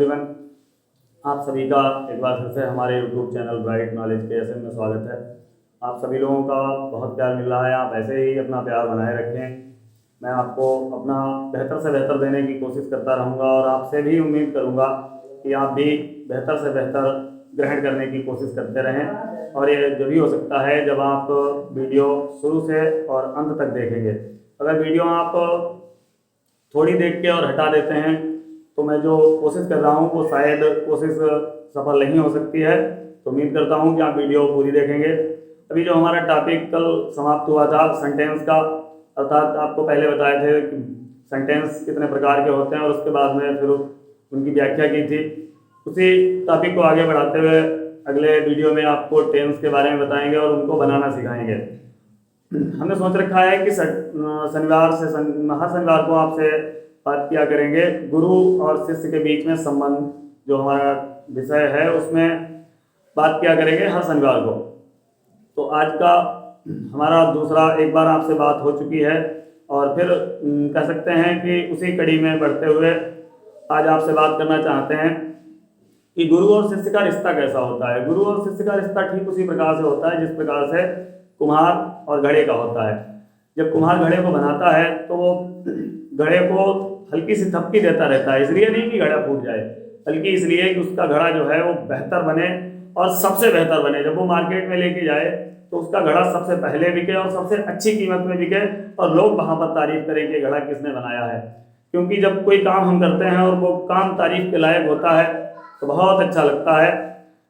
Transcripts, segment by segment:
Everyone, आप सभी का एक बार फिर से हमारे यूट्यूब चैनल ब्राइट नॉलेज के एसएम में स्वागत है। आप सभी लोगों का बहुत प्यार मिल रहा है, आप ऐसे ही अपना प्यार बनाए रखें। मैं आपको अपना बेहतर से बेहतर देने की कोशिश करता रहूँगा और आपसे भी उम्मीद करूँगा कि आप भी बेहतर से बेहतर ग्रहण करने की कोशिश करते रहें। और ये जब भी हो सकता है जब आप वीडियो शुरू से और अंत तक देखेंगे। अगर वीडियो आप थोड़ी देख के और हटा देते हैं तो मैं जो कोशिश कर रहा हूँ वो शायद कोशिश सफल नहीं हो सकती है। तो उम्मीद करता हूँ कि आप वीडियो पूरी देखेंगे। अभी जो हमारा टॉपिक कल समाप्त हुआ था सेंटेंस का, अर्थात आपको पहले बताए थे कि सेंटेंस कितने प्रकार के होते हैं और उसके बाद में फिर उनकी व्याख्या की थी। उसी टॉपिक को आगे बढ़ाते हुए अगले वीडियो में आपको टेंस के बारे में बताएंगे और उनको बनाना सिखाएंगे। हमने सोच रखा है कि शनिवार से हर शनिवार को आपसे बात किया करेंगे गुरु और शिष्य के बीच में संबंध, जो हमारा विषय है उसमें बात किया करेंगे हर शनिवार को। तो आज का हमारा दूसरा एक बार आपसे बात हो चुकी है और फिर कह सकते हैं कि उसी कड़ी में बढ़ते हुए आज आपसे बात करना चाहते हैं कि गुरु और शिष्य का रिश्ता कैसा होता है। गुरु और शिष्य का रिश्ता ठीक उसी प्रकार से होता है जिस प्रकार से कुम्हार और घड़े का होता है। जब कुम्हार घड़े को बनाता है तो वो घड़े को हल्की सी थपकी देता रहता है, इसलिए नहीं कि घड़ा फूट जाए, बल्कि इसलिए कि उसका घड़ा जो है वो बेहतर बने और सबसे बेहतर बने। जब वो मार्केट में लेके जाए तो उसका घड़ा सबसे पहले बिके और सबसे अच्छी कीमत में बिके और लोग वहाँ पर तारीफ करें कि घड़ा किसने बनाया है। क्योंकि जब कोई काम हम करते हैं और वो काम तारीफ के लायक होता है तो बहुत अच्छा लगता है।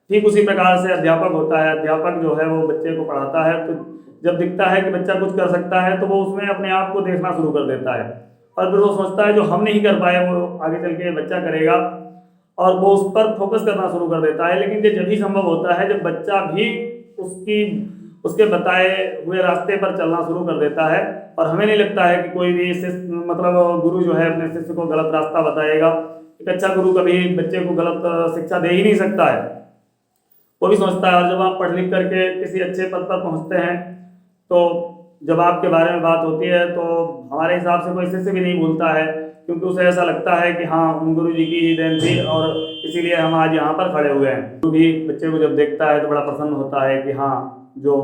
ठीक उसी प्रकार से अध्यापक होता है। अध्यापक जो है वो बच्चे को पढ़ाता है तो जब दिखता है कि बच्चा कुछ कर सकता है तो वो उसमें अपने आप को देखना शुरू कर देता है और फिर वो सोचता है जो हम नहीं कर पाए वो आगे चल के बच्चा करेगा और वो उस पर फोकस करना शुरू कर देता है। लेकिन ये जब भी संभव होता है जब बच्चा भी उसके बताए हुए रास्ते पर चलना शुरू कर देता है। और हमें नहीं लगता है कि कोई भी मतलब गुरु जो है अपने शिष्य को गलत रास्ता बताएगा। एक अच्छा गुरु कभी बच्चे को गलत शिक्षा दे ही नहीं सकता है, वो भी सोचता है। और जब आप पढ़ लिख करके किसी अच्छे पद पर पहुंचते हैं तो जब आपके बारे में बात होती है तो हमारे हिसाब से कोई शिष्य भी नहीं भूलता है, क्योंकि उसे ऐसा लगता है कि हाँ उन गुरु जी की ही देन थी और इसीलिए हम आज यहाँ पर खड़े हुए हैं। गुरु भी बच्चे को जब देखता है तो बड़ा प्रसन्न होता है कि हाँ जो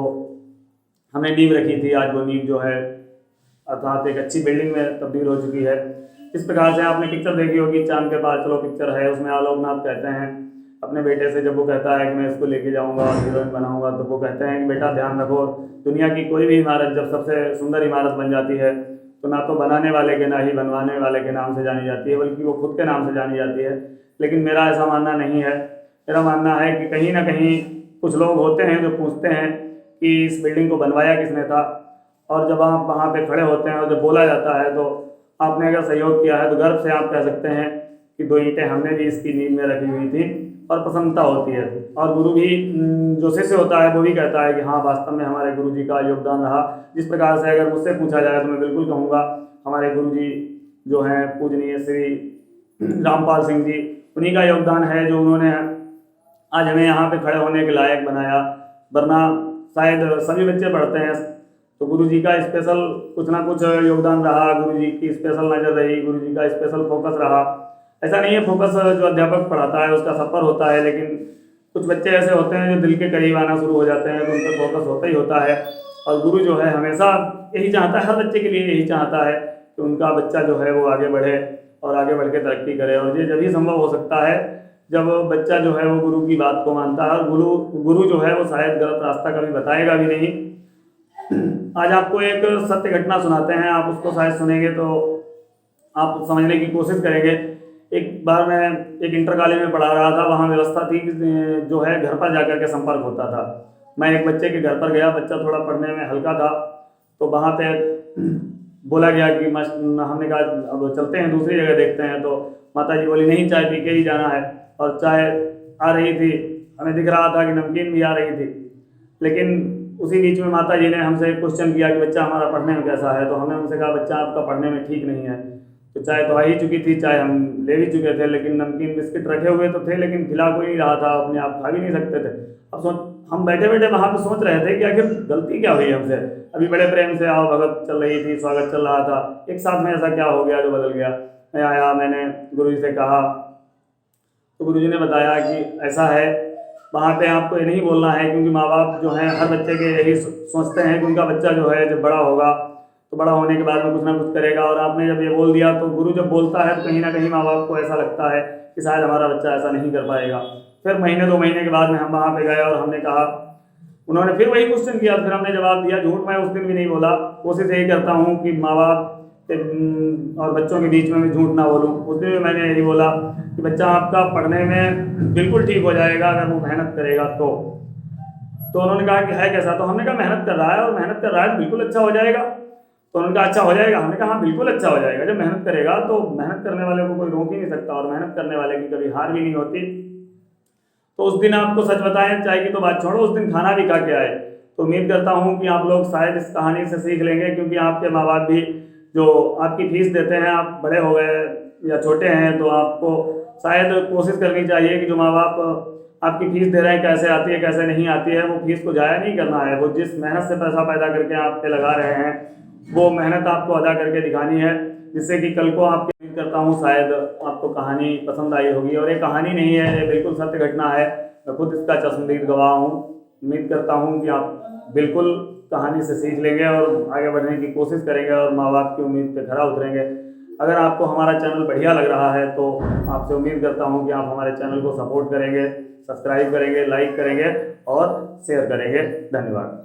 हमने नींव रखी थी आज वो नींव जो है अर्थात एक अच्छी बिल्डिंग में तब्दील हो चुकी है। इस प्रकार से आपने पिक्चर देखी होगी, चांद के पार चलो पिक्चर है, उसमें आलोकनाथ कहते हैं अपने बेटे से, जब वो कहता है कि मैं इसको लेके जाऊंगा और हीरोइन बनाऊंगा, तो वो कहते हैं कि बेटा ध्यान रखो दुनिया की कोई भी इमारत जब सबसे सुंदर इमारत बन जाती है तो ना तो बनाने वाले के ना ही बनवाने वाले के नाम से जानी जाती है, बल्कि वो खुद के नाम से जानी जाती है। लेकिन मेरा ऐसा मानना नहीं है। मेरा मानना है कि कहीं ना कहीं कुछ लोग होते हैं जो पूछते हैं कि इस बिल्डिंग को बनवाया किसने था। और जब आप वहाँ पे खड़े होते हैं और जब बोला जाता है तो आपने अगर सहयोग किया है तो गर्व से आप कह सकते हैं कि 2 ईंटें हमने भी इसकी नींव में रखी हुई थी, और प्रसन्नता होती है। और गुरु भी जो शिष्य होता है वो भी कहता है कि हाँ वास्तव में हमारे गुरु जी का योगदान रहा। जिस प्रकार से अगर मुझसे पूछा जाए तो मैं बिल्कुल कहूँगा हमारे गुरु जी जो हैं पूजनीय श्री रामपाल सिंह जी, उन्हीं का योगदान है जो उन्होंने आज हमें यहाँ पे खड़े होने के लायक बनाया। वरना शायद सभी बच्चे पढ़ते हैं तो गुरु जी का स्पेशल कुछ ना कुछ योगदान रहा, गुरु जी की स्पेशल नज़र रही, गुरु जी का स्पेशल फोकस रहा। ऐसा नहीं है फोकस जो अध्यापक पढ़ाता है उसका सब पर होता है, लेकिन कुछ बच्चे ऐसे होते हैं जो दिल के करीब आना शुरू हो जाते हैं तो उन पर फोकस होता ही होता है। और गुरु जो है हमेशा यही चाहता है, हर बच्चे के लिए यही चाहता है कि उनका बच्चा जो है वो आगे बढ़े और आगे बढ़ के तरक्की करे। और ये जब ही संभव हो सकता है जब बच्चा जो है वो गुरु की बात को मानता है। और गुरु जो है वो शायद गलत रास्ता कभी बताएगा भी नहीं। आज आपको एक सत्य घटना सुनाते हैं, आप उसको शायद सुनेंगे तो आप समझने की कोशिश करेंगे। एक बार मैं एक इंटर कॉलेज में पढ़ा रहा था, वहाँ व्यवस्था थी कि जो है घर पर जाकर के संपर्क होता था। मैं एक बच्चे के घर पर गया, बच्चा थोड़ा पढ़ने में हल्का था, तो वहाँ पे बोला गया कि हमने कहा अब चलते हैं दूसरी जगह देखते हैं। तो माता जी बोली नहीं चाय पी के ही जाना है। और चाय आ रही थी, हमें दिख रहा था कि नमकीन भी आ रही थी। लेकिन उसी बीच में माता जी ने हमसे क्वेश्चन किया कि बच्चा हमारा पढ़ने में कैसा है। तो हमने उनसे कहा बच्चा आपका पढ़ने में ठीक नहीं है। तो चाय तो आ ही चुकी थी, चाय हम ले भी चुके थे, लेकिन नमकीन बिस्किट रखे हुए तो थे लेकिन खिला कोई नहीं रहा था, अपने आप खा भी नहीं सकते थे। अब हम बैठे बैठे वहाँ पे सोच रहे थे कि आखिर गलती क्या हुई हमसे। अभी बड़े प्रेम से आओ भगत चल रही थी, स्वागत चल रहा था, एक साथ में ऐसा क्या हो गया जो बदल गया। मैं आया, मैंने गुरु जी से कहा तो गुरुजी ने बताया कि ऐसा है, वहाँ पे आपको ये नहीं बोलना है, क्योंकि माँ बाप जो हैं हर बच्चे के यही सोचते हैं कि उनका बच्चा जो है जब बड़ा होगा तो बड़ा होने के बाद में कुछ ना कुछ करेगा। और आपने जब ये बोल दिया तो गुरु जब बोलता है तो कहीं ना कहीं माँ बाप को ऐसा लगता है कि शायद हमारा बच्चा ऐसा नहीं कर पाएगा। फिर महीने 2 महीने के बाद में हम वहाँ पे गए और हमने कहा, उन्होंने फिर वही क्वेश्चन किया, फिर हमने जवाब दिया। झूठ मैं उस दिन भी नहीं बोला, कोशिश यही करता हूँ कि माँ बाप और बच्चों के बीच में मैं झूठ ना बोलूँ। उस दिन भी मैंने यही बोला कि बच्चा आपका पढ़ने में बिल्कुल ठीक हो जाएगा अगर वो मेहनत करेगा तो उन्होंने कहा कि है कैसा, तो हमने कहा मेहनत कर रहा है, और मेहनत कर रहा है तो बिल्कुल अच्छा हो जाएगा। तो उन्होंने कहा अच्छा हो जाएगा। हमने कहा हाँ बिल्कुल अच्छा हो जाएगा, जब मेहनत करेगा तो मेहनत करने वाले को कोई रोक ही नहीं सकता, और मेहनत करने वाले की कभी हार भी नहीं होती। तो उस दिन आपको सच बताएं, चाय की तो बात छोड़ो, उस दिन खाना भी खा के आए। तो उम्मीद करता हूँ कि आप लोग शायद इस कहानी से सीख लेंगे, क्योंकि आपके माँ बाप भी जो आपकी फीस देते हैं, आप बड़े हो गए या छोटे हैं, तो आपको शायद कोशिश करनी चाहिए कि जो माँ बाप आपकी फीस दे रहे हैं, कैसे आती है कैसे नहीं आती है, वो फीस को ज़ाया नहीं करना है। वो जिस मेहनत से पैसा पैदा करके आप पे लगा रहे हैं, वो मेहनत आपको अदा करके दिखानी है, जिससे कि कल को आपकी उम्मीद करता हूँ शायद आपको कहानी पसंद आई होगी। और ये कहानी नहीं है, ये बिल्कुल सत्य घटना है, मैं खुद इसका चश्मदीद गवाह हूँ। उम्मीद करता हूँ कि आप बिल्कुल कहानी से सीख लेंगे और आगे बढ़ने की कोशिश करेंगे और माँ बाप की उम्मीद पे खरा उतरेंगे। अगर आपको हमारा चैनल बढ़िया लग रहा है तो आपसे उम्मीद करता हूँ कि आप हमारे चैनल को सपोर्ट करेंगे, सब्सक्राइब करेंगे, लाइक करेंगे और शेयर करेंगे। धन्यवाद।